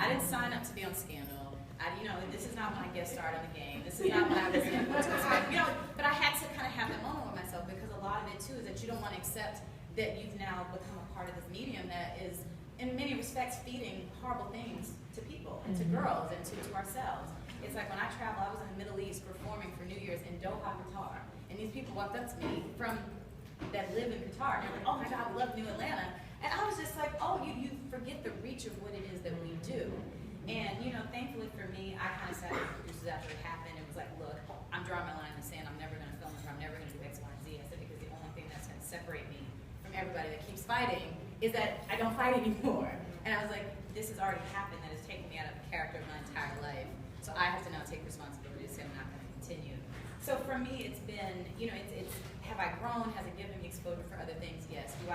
I didn't sign up to be on Scandal. This is not when I guest starred on the game. This is not when I was in what to expect. But I had to kind of have that moment with myself because a lot of it too is that you don't want to accept that you've now become a part of this medium that is, in many respects, feeding horrible things to people and to girls and to ourselves. It's like when I travel, I was in the Middle East performing for New Year's in Doha, Qatar, and these people walked up to me that live in Qatar, and they're like, "Oh my God, I love New Atlanta," and I was just like, "Oh, you forget the reach of what it is that we do." And thankfully for me, I kind of sat with the producers after it happened and was like, "Look, I'm drawing my line in the sand. I'm never going to film it. I'm never going to do X, Y, and Z." I said because the only thing that's going to separate me from everybody that keeps fighting is that I don't fight anymore. And I was like, this has already happened. That has taken me out of the character of my entire life. So I have to now take responsibility to say I'm not going to continue. So for me, it's been, it's have I grown? Has it given me exposure for other things? Yes. Do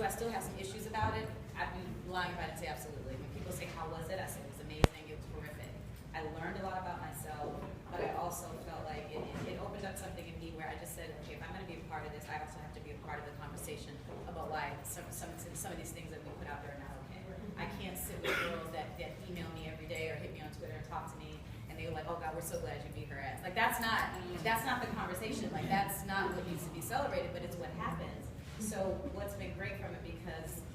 I still have some issues about it? I'd be lying if I didn't say absolutely. When people say, how was it? I said it was amazing. It was horrific. I learned a lot about myself, but I also felt like it opened up something in me where I just said, okay, if I'm going to be a part of this, I also have to be a part of the conversation about why some of these things that we put out there are not okay. I can't sit with girls that email me every day or hit me on Twitter and talk to me, and they're like, oh God, we're so glad you beat her ass. Like that's not the conversation. Like that's not what needs to be celebrated, but it's what happens. So what's been great from it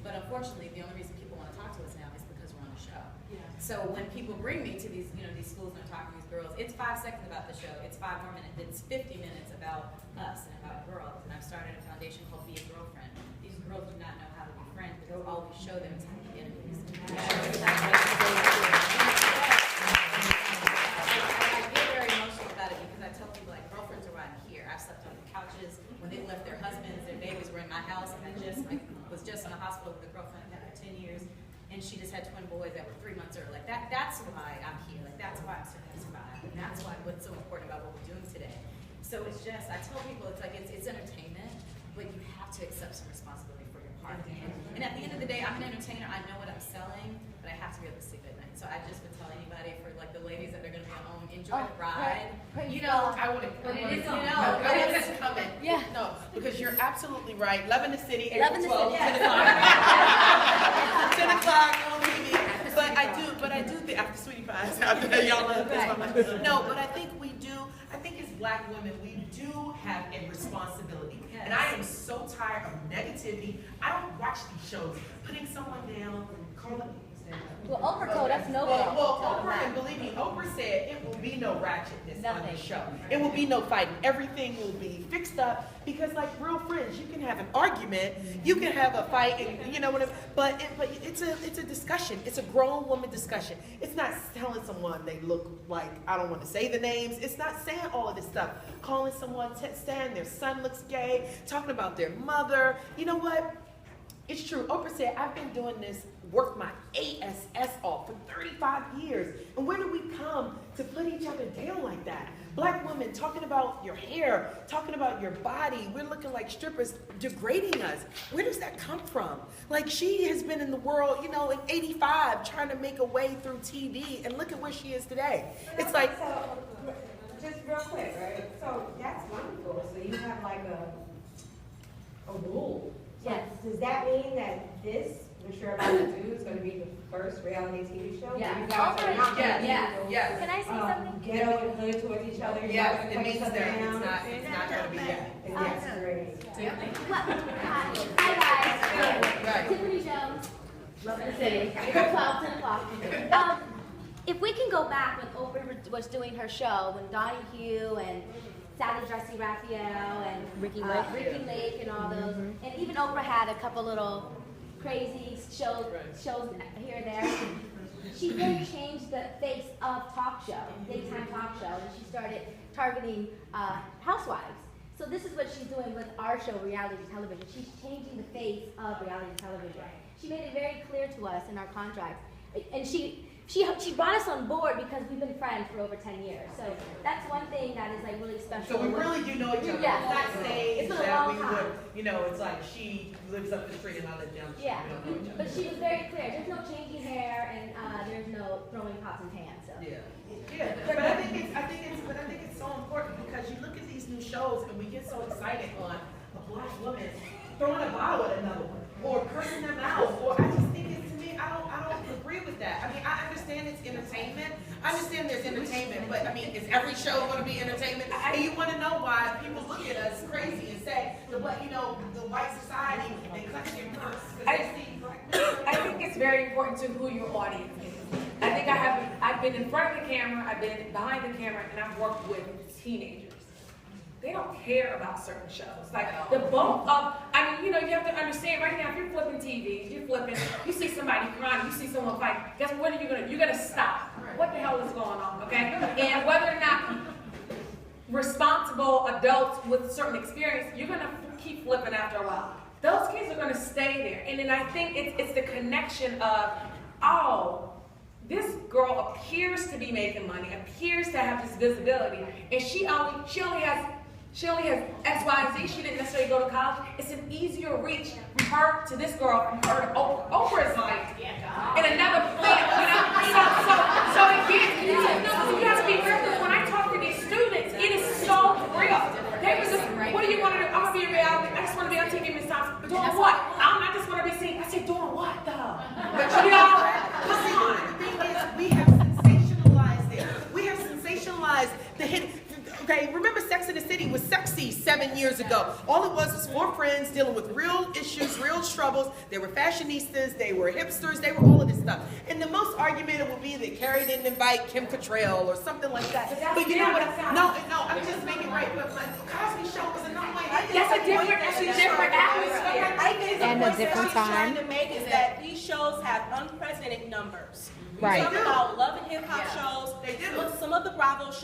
but unfortunately, the only reason people want to talk to us now is because we're on the show. Yeah. So when people bring me to these schools and I'm talking to these girls, it's 5 seconds about the show. It's 5 more minutes. It's 50 minutes about us and about girls. And I've started a foundation called Be a Girlfriend. These girls do not know how to be friends, but they'll always show them as how to be enemies. I get very emotional about it because I tell people like girlfriends are right here. I've slept on the couches when they left their husbands, their babies were in my house, and I was just in the hospital with a girlfriend I've had for 10 years, and she just had twin boys that were 3 months early. Like that's why I'm here. Like that's why I'm still going to survive. And that's what's so important about what we're doing today. So it's just, I tell people it's like it's entertainment, but you have to accept some responsibility for your part. And at the end of the day, I'm an entertainer. I know what I'm selling, but I have to be able to sleep at night. So I just would tell anybody, for like the ladies that are going to be on home, enjoy the ride. I want to comment. Yeah. No, because you're absolutely right. Love in the City, Love in April the 12th, City. 10 o'clock. 10 o'clock on TV. But I do think, after Sweetie Pies, y'all love this. No, but I think as Black women, we do have a responsibility. Yes. And I am so tired of negativity. I don't watch these shows. Putting someone down, calling. Well, Oprah told us no. Well, Oprah, and believe me, Oprah said it will be no ratchetness on the show. It will be no fighting. Everything will be fixed up because, like real friends, you can have an argument, you can have a fight, and whatever. But it's a discussion. It's a grown woman discussion. It's not telling someone they look like, I don't want to say the names. It's not saying all of this stuff. Calling someone saying their son looks gay, talking about their mother. You know what? It's true. Oprah said, I've been doing this, worked my ASS off for 35 years. And where do we come to put each other down like that? Black women talking about your hair, talking about your body. We're looking like strippers, degrading us. Where does that come from? Like she has been in the world, in 85, trying to make a way through TV. And look at where she is today. It's like... So, just real quick, right? So that's wonderful. So you have like a rule. Yes. Does that mean that this, which you're about to do, is going to be the first reality TV show? Yeah. You guys are not going to Yes. Can I say something? ghetto and hood towards each other? Yes, it means that it's not going to be that. That's great. Hi guys. Tiffany Jones, Love in the City. April 12th, 10 o'clock. If we can go back when Oprah was doing her show, when Donahue and Sally Jessy Raphael and Ricky Lake and all those, and even Oprah had a couple little crazy shows here and there. She then changed the face of talk show, daytime talk show, and she started targeting housewives. So this is what she's doing with our show, reality television. She's changing the face of reality television. She made it very clear to us in our contract, and she brought us on board because we've been friends for over 10 years. So that's one thing that is like really special. So we really do know each other. Yeah. It's not saying It's been a that long we time. would, it's like she lives up the street and I live down the street. Yeah, We don't know each other. but she was very clear. There's no changing hair and there's no throwing pots and pans. So. Yeah. But I think it's so important because you look at these new shows and we get so excited on a Black woman throwing a bottle at another one or cursing them out. Or I just think it's, to me, I don't agree with that. I understand there's entertainment, but I mean, is every show gonna be entertainment? And you wanna know why people look at us crazy and say, the white society, they clutch their purse. 'Cause they see black men. I think it's very important to who your audience is. I think I've been in front of the camera, I've been behind the camera, and I've worked with teenagers. They don't care about certain shows. Like the bulk of, you have to understand right now, if you're flipping TV, you see somebody crying, you see someone fight, guess what are you gonna do? You're gonna stop. What the hell is going on, okay? And whether or not responsible adults with certain experience, you're gonna keep flipping after a while. Those kids are gonna stay there. And then I think it's the connection of, oh, this girl appears to be making money, appears to have this visibility, and she only has X, Y, and Z. She didn't necessarily go to college. It's an easier reach from her to this girl, from her to Oprah. Oprah is like in another planet, So again, you have to be careful. When I talk to these students, it is so real. They was just, what do you want to do? I'm gonna be a reality. I just want to be on TV, Miss Thompson. Doing what? I just want to be seen. I said, doing what though? Come on. The thing is, we have sensationalized it. We have sensationalized the hit. Okay, remember Sex in the City was sexy 7 years ago. All it was 4 friends dealing with real issues, real troubles. They were fashionistas, they were hipsters, they were all of this stuff. And the most argument would be that Carrie didn't invite Kim Cattrall or something like that. But you know what? No, I'm just making it right. But my Cosby Show was a no-way. That's a different atmosphere. I think the And a point that different she's time. trying to make is that these shows have unprecedented numbers. We Right. talk about Love and Hip Hop shows. They do. Look, some of the Bravo shows.